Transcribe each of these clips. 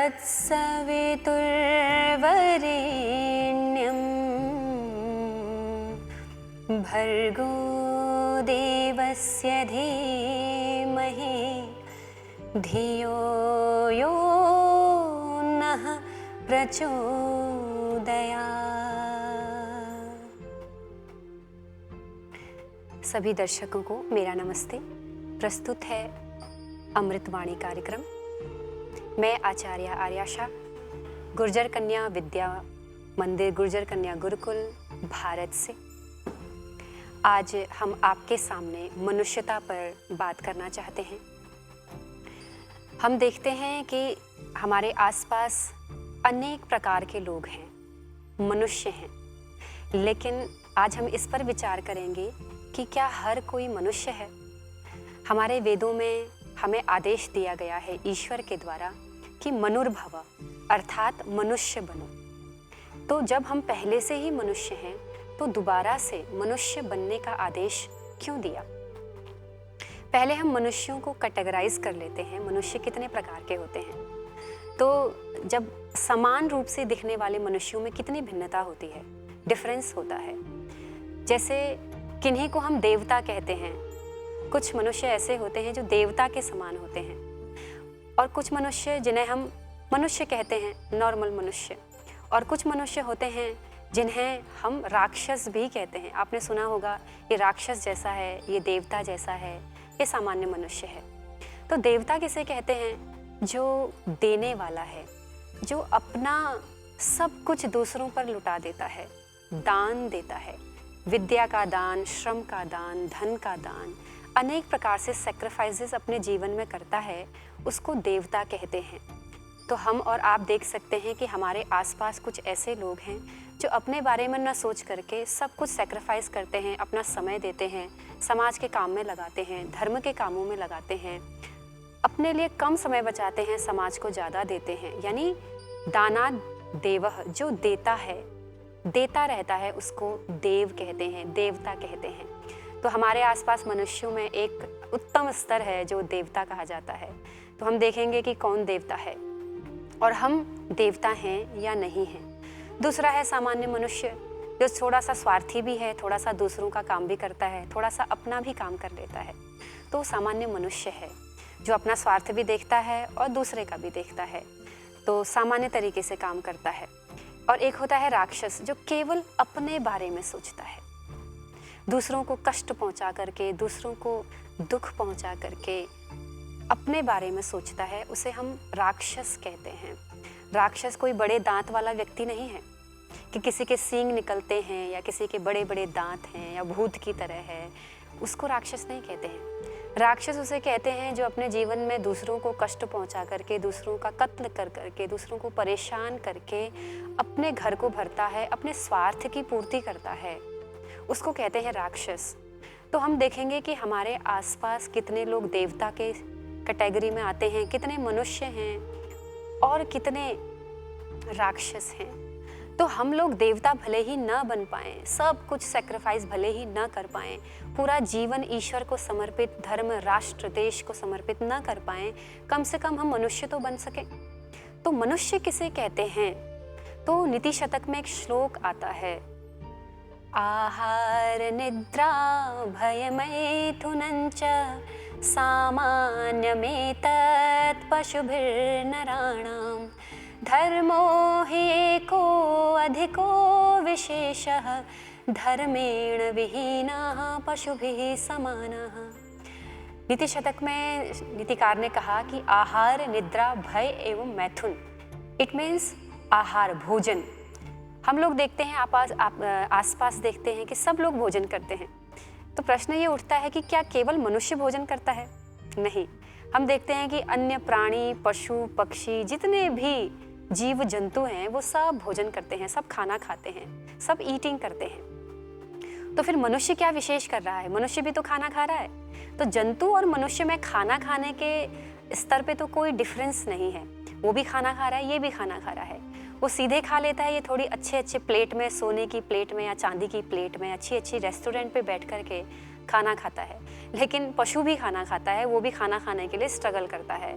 तत्सवितुर्वरेण्यं भर्गो देवस्य धीमहि धियो यो नः प्रचोदयात्। सभी दर्शकों को मेरा नमस्ते। प्रस्तुत है अमृतवाणी कार्यक्रम। मैं आचार्य आर्याशा, गुर्जर कन्या विद्या मंदिर गुर्जर कन्या गुरुकुल भारत से आज हम आपके सामने मनुष्यता पर बात करना चाहते हैं। हम देखते हैं कि हमारे आसपास अनेक प्रकार के लोग हैं, मनुष्य हैं, लेकिन आज हम इस पर विचार करेंगे कि क्या हर कोई मनुष्य है। हमारे वेदों में हमें आदेश दिया गया है ईश्वर के द्वारा कि मनुर्भव अर्थात मनुष्य बनो। तो जब हम पहले से ही मनुष्य हैं तो दोबारा से मनुष्य बनने का आदेश क्यों दिया? पहले हम मनुष्यों को कैटेगराइज कर लेते हैं, मनुष्य कितने प्रकार के होते हैं। तो जब समान रूप से दिखने वाले मनुष्यों में कितनी भिन्नता होती है, डिफरेंस होता है। जैसे किन्हीं को हम देवता कहते हैं, कुछ मनुष्य ऐसे होते हैं जो देवता के समान होते हैं, और कुछ मनुष्य जिन्हें हम मनुष्य कहते हैं, नॉर्मल मनुष्य, और कुछ मनुष्य होते हैं जिन्हें हम राक्षस भी कहते हैं। आपने सुना होगा ये राक्षस जैसा है, ये देवता जैसा है, ये सामान्य मनुष्य है। तो देवता किसे कहते हैं? जो देने वाला है, जो अपना सब कुछ दूसरों पर लुटा देता है, दान देता है, विद्या का दान, श्रम का दान, धन का दान, अनेक प्रकार से सैक्रिफाइसेस अपने जीवन में करता है, उसको देवता कहते हैं। तो हम और आप देख सकते हैं कि हमारे आसपास कुछ ऐसे लोग हैं जो अपने बारे में न सोच करके सब कुछ सैक्रिफाइस करते हैं, अपना समय देते हैं, समाज के काम में लगाते हैं, धर्म के कामों में लगाते हैं, अपने लिए कम समय बचाते हैं, समाज को ज़्यादा देते हैं। यानी दानाद देवः, जो देता है, देता रहता है, उसको देव कहते हैं, देवता कहते हैं। तो हमारे आसपास मनुष्यों में एक उत्तम स्तर है जो देवता कहा जाता है। तो हम देखेंगे कि कौन देवता है और हम देवता हैं या नहीं हैं। दूसरा है सामान्य मनुष्य, जो थोड़ा सा स्वार्थी भी है, थोड़ा सा दूसरों का काम भी करता है, थोड़ा सा अपना भी काम कर लेता है। तो सामान्य मनुष्य है जो अपना स्वार्थ भी देखता है और दूसरे का भी देखता है, तो सामान्य तरीके से काम करता है। और एक होता है राक्षस, जो केवल अपने बारे में सोचता है, दूसरों को कष्ट पहुंचा करके, दूसरों को दुख पहुंचा करके अपने बारे में सोचता है, उसे हम राक्षस कहते हैं। राक्षस कोई बड़े दांत वाला व्यक्ति नहीं है कि किसी के सींग निकलते हैं या किसी के बड़े बड़े दांत हैं या भूत की तरह है, उसको राक्षस नहीं कहते हैं। राक्षस उसे कहते हैं जो अपने जीवन में दूसरों को कष्ट पहुंचा करके, दूसरों का कत्ल कर करके, दूसरों को परेशान करके अपने घर को भरता है, अपने स्वार्थ की पूर्ति करता है, उसको कहते हैं राक्षस। तो हम देखेंगे कि हमारे आसपास कितने लोग देवता के कैटेगरी में आते हैं, कितने मनुष्य हैं और कितने राक्षस हैं। तो हम लोग देवता भले ही न बन पाएं, सब कुछ सैक्रिफाइस भले ही न कर पाएं, पूरा जीवन ईश्वर को समर्पित, धर्म, राष्ट्र, देश को समर्पित न कर पाएं, कम से कम हम मनुष्य तो बन सकें। तो मनुष्य किसे कहते हैं? तो नीति शतक में एक श्लोक आता है, आहार निद्रा भयमैथुनञ्च सामान्यमेतत् पशुभिर्नराणां धर्मो हि एको अधिको विशेषः धर्मेण विहीनाः पशुभिः समानाः। नीति शतक में नीतिकार ने कहा कि आहार, निद्रा, भय एवं मैथुन, इट मीन्स आहार, भोजन। हम लोग देखते हैं आसपास देखते हैं कि सब लोग भोजन करते हैं। तो प्रश्न ये उठता है कि क्या केवल मनुष्य भोजन करता है? नहीं, हम देखते हैं कि अन्य प्राणी, पशु, पक्षी, जितने भी जीव जंतु हैं वो सब भोजन करते हैं, सब खाना खाते हैं, सब ईटिंग करते हैं। तो फिर मनुष्य क्या विशेष कर रहा है? मनुष्य भी तो खाना खा रहा है। तो जंतु और मनुष्य में खाना खाने के स्तर पे तो कोई डिफरेंस नहीं है। वो भी खाना खा रहा है, ये भी खाना खा रहा है। वो सीधे खा लेता है, ये थोड़ी अच्छे प्लेट में, सोने की प्लेट में या चांदी की प्लेट में, अच्छी रेस्टोरेंट पे बैठ करके खाना खाता है। लेकिन पशु भी खाना खाता है, वो भी खाना खाने के लिए स्ट्रगल करता है।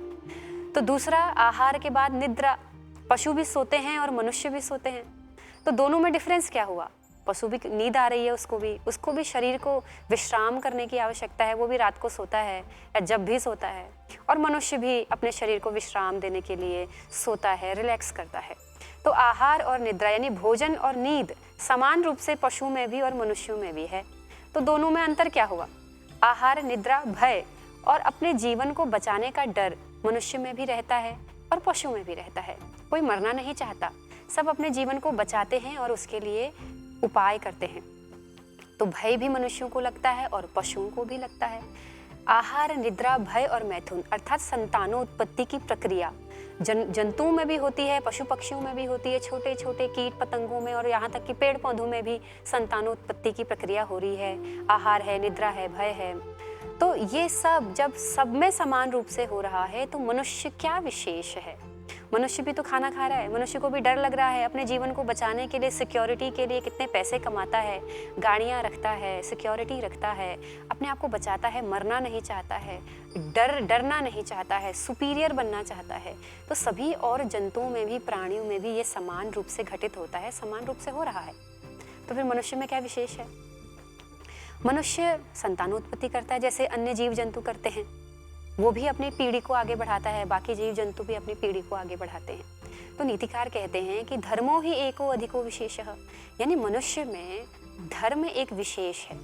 तो दूसरा, आहार के बाद निद्रा। पशु भी सोते हैं और मनुष्य भी सोते हैं, तो दोनों में डिफरेंस क्या हुआ? पशु भी नींद आ रही है, उसको भी शरीर को विश्राम करने की आवश्यकता है, वो भी रात को सोता है या जब भी सोता है, और मनुष्य भी अपने शरीर को विश्राम देने के लिए सोता है, रिलैक्स करता है। तो आहार और निद्रा यानी भोजन और नींद समान रूप से पशु में भी और मनुष्यों में भी है। तो दोनों में अंतर क्या हुआ? आहार, निद्रा, भय और अपने जीवन को बचाने का डर मनुष्य में भी रहता है और पशु में भी रहता है। कोई मरना नहीं चाहता, सब अपने जीवन को बचाते हैं और उसके लिए उपाय करते हैं। तो भय भी मनुष्यों को लगता है और पशुओं को भी लगता है। आहार, निद्रा, भय और मैथुन अर्थात संतानोत्पत्ति की प्रक्रिया जंतुओं में भी होती है, पशु पक्षियों में भी होती है, छोटे छोटे कीट पतंगों में और यहाँ तक कि पेड़ पौधों में भी संतानोत्पत्ति की प्रक्रिया हो रही है। आहार है, निद्रा है, भय है। तो ये सब जब सब में समान रूप से हो रहा है तो मनुष्य क्या विशेष है? मनुष्य भी तो खाना खा रहा है, मनुष्य को भी डर लग रहा है, अपने जीवन को बचाने के लिए, सिक्योरिटी के लिए कितने पैसे कमाता है, गाड़ियाँ रखता है, सिक्योरिटी रखता है, अपने आप को बचाता है, मरना नहीं चाहता है, डरना नहीं चाहता है, सुपीरियर बनना चाहता है। तो सभी और जंतुओं में भी, प्राणियों में भी ये समान रूप से घटित होता है, समान रूप से हो रहा है। तो फिर मनुष्य में क्या विशेष है? मनुष्य संतानोत्पत्ति करता है जैसे अन्य जीव जंतु करते हैं, वो भी अपनी पीढ़ी को आगे बढ़ाता है, बाकी जीव जंतु भी अपनी पीढ़ी को आगे बढ़ाते हैं। तो नीतिकार कहते हैं कि धर्मो ही एको अधिको विशेषः, यानी मनुष्य में धर्म एक विशेष है।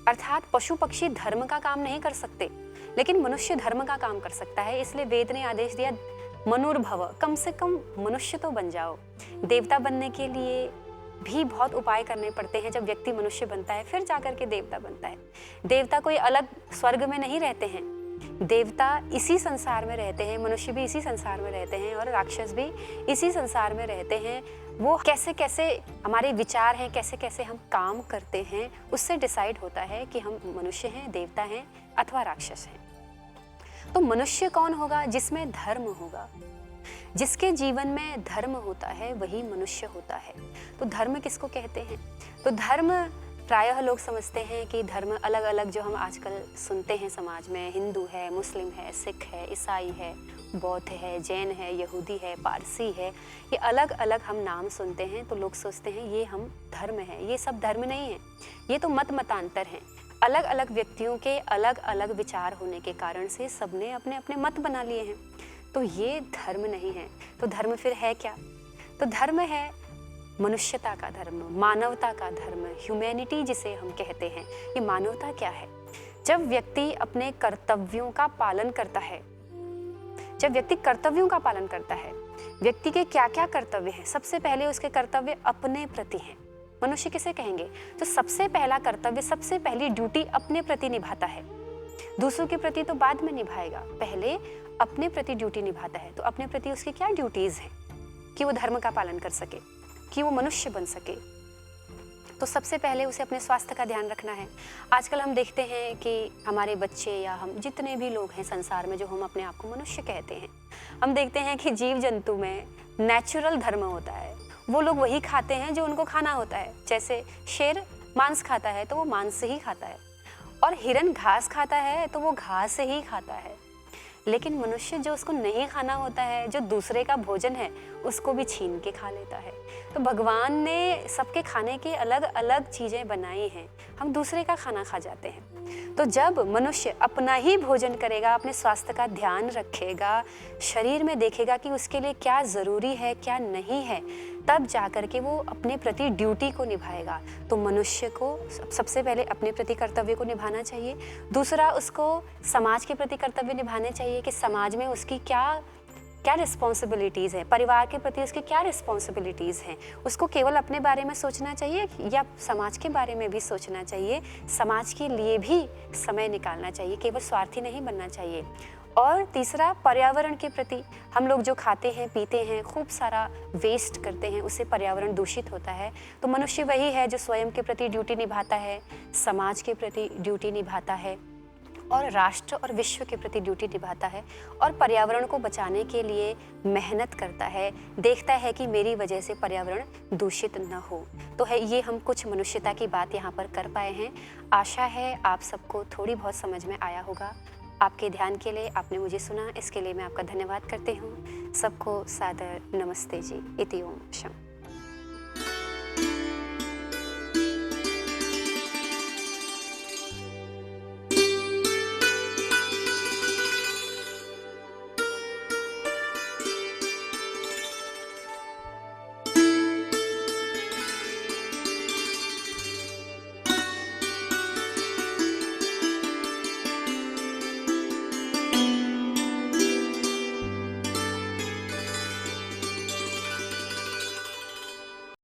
अर्थात पशु पक्षी धर्म का काम नहीं कर सकते, लेकिन मनुष्य धर्म का काम कर सकता है। इसलिए वेद ने आदेश दिया मनुर्भव, कम से कम मनुष्य तो बन जाओ। देवता बनने के लिए भी बहुत उपाय करने पड़ते हैं। जब व्यक्ति मनुष्य बनता है फिर जाकर के देवता बनता है। देवता कोई अलग स्वर्ग में नहीं रहते हैं, देवता इसी संसार में रहते हैं, मनुष्य भी इसी संसार में रहते हैं और राक्षस भी इसी संसार में रहते हैं। वो कैसे कैसे हमारे विचार हैं, कैसे कैसे हम काम करते हैं, उससे डिसाइड होता है कि हम मनुष्य हैं, देवता हैं अथवा राक्षस हैं। तो मनुष्य कौन होगा? जिसमें धर्म होगा, जिसके जीवन में धर्म होता है वही मनुष्य होता है। तो धर्म किसको कहते हैं? तो धर्म प्रायः लोग समझते हैं कि धर्म अलग अलग जो हम आजकल सुनते हैं समाज में, हिंदू है, मुस्लिम है, सिख है, ईसाई है, बौद्ध है, जैन है, यहूदी है, पारसी है, ये अलग अलग हम नाम सुनते हैं तो लोग सोचते हैं ये हम धर्म है। ये सब धर्म नहीं है, ये तो मतांतर हैं। अलग अलग व्यक्तियों के अलग अलग विचार होने के कारण से सबने अपने अपने मत बना लिए हैं, तो ये धर्म नहीं है। तो धर्म फिर है क्या? तो धर्म है मनुष्यता का धर्म, मानवता का धर्म, ह्यूमैनिटी जिसे हम कहते हैं। ये मानवता क्या है? जब व्यक्ति अपने कर्तव्यों का पालन करता है, जब व्यक्ति कर्तव्यों का पालन करता है, व्यक्ति के क्या क्या कर्तव्य हैं? सबसे पहले उसके कर्तव्य अपने प्रति हैं। मनुष्य किसे कहेंगे? तो सबसे पहला कर्तव्य, सबसे पहली ड्यूटी अपने प्रति निभाता है। दूसरों के प्रति तो बाद में निभाएगा, पहले अपने प्रति ड्यूटी निभाता है। तो अपने प्रति उसकी क्या ड्यूटीज हैं कि वो धर्म का पालन कर सके, कि वो मनुष्य बन सके? तो सबसे पहले उसे अपने स्वास्थ्य का ध्यान रखना है। आजकल हम देखते हैं कि हमारे बच्चे या हम जितने भी लोग हैं संसार में जो हम अपने आप को मनुष्य कहते हैं, हम देखते हैं कि जीव जंतु में नेचुरल धर्म होता है। वो लोग वही खाते हैं जो उनको खाना होता है। जैसे शेर मांस खाता है तो वो मांस से ही खाता है, और हिरन घास खाता है तो वो घास से ही खाता है। लेकिन मनुष्य जो उसको नहीं खाना होता है, जो दूसरे का भोजन है, उसको भी छीन के खा लेता है। तो भगवान ने सबके खाने की अलग अलग चीज़ें बनाई हैं, हम दूसरे का खाना खा जाते हैं। तो जब मनुष्य अपना ही भोजन करेगा, अपने स्वास्थ्य का ध्यान रखेगा, शरीर में देखेगा कि उसके लिए क्या ज़रूरी है क्या नहीं है, तब जाकर के वो अपने प्रति ड्यूटी को निभाएगा। तो मनुष्य को सबसे पहले अपने प्रति कर्तव्य को निभाना चाहिए। दूसरा, उसको समाज के प्रति कर्तव्य निभाने चाहिए कि समाज में उसकी क्या रिस्पॉन्सिबिलिटीज़ है, परिवार के प्रति उसकी क्या रिस्पॉन्सिबिलिटीज़ हैं। उसको केवल अपने बारे में सोचना चाहिए या समाज के बारे में भी सोचना चाहिए, समाज के लिए भी समय निकालना चाहिए, केवल स्वार्थी नहीं बनना चाहिए। और तीसरा, पर्यावरण के प्रति, हम लोग जो खाते हैं पीते हैं, खूब सारा वेस्ट करते हैं, उससे पर्यावरण दूषित होता है। तो मनुष्य वही है जो स्वयं के प्रति ड्यूटी निभाता है, समाज के प्रति ड्यूटी निभाता है, और राष्ट्र और विश्व के प्रति ड्यूटी निभाता है, और पर्यावरण को बचाने के लिए मेहनत करता है, देखता है कि मेरी वजह से पर्यावरण दूषित न हो। तो है ये हम कुछ मनुष्यता की बात यहाँ पर कर पाए हैं। आशा है आप सबको थोड़ी बहुत समझ में आया होगा। आपके ध्यान के लिए, आपने मुझे सुना, इसके लिए मैं आपका धन्यवाद करती हूँ। सबको सादर नमस्ते जी। इति ओम शम।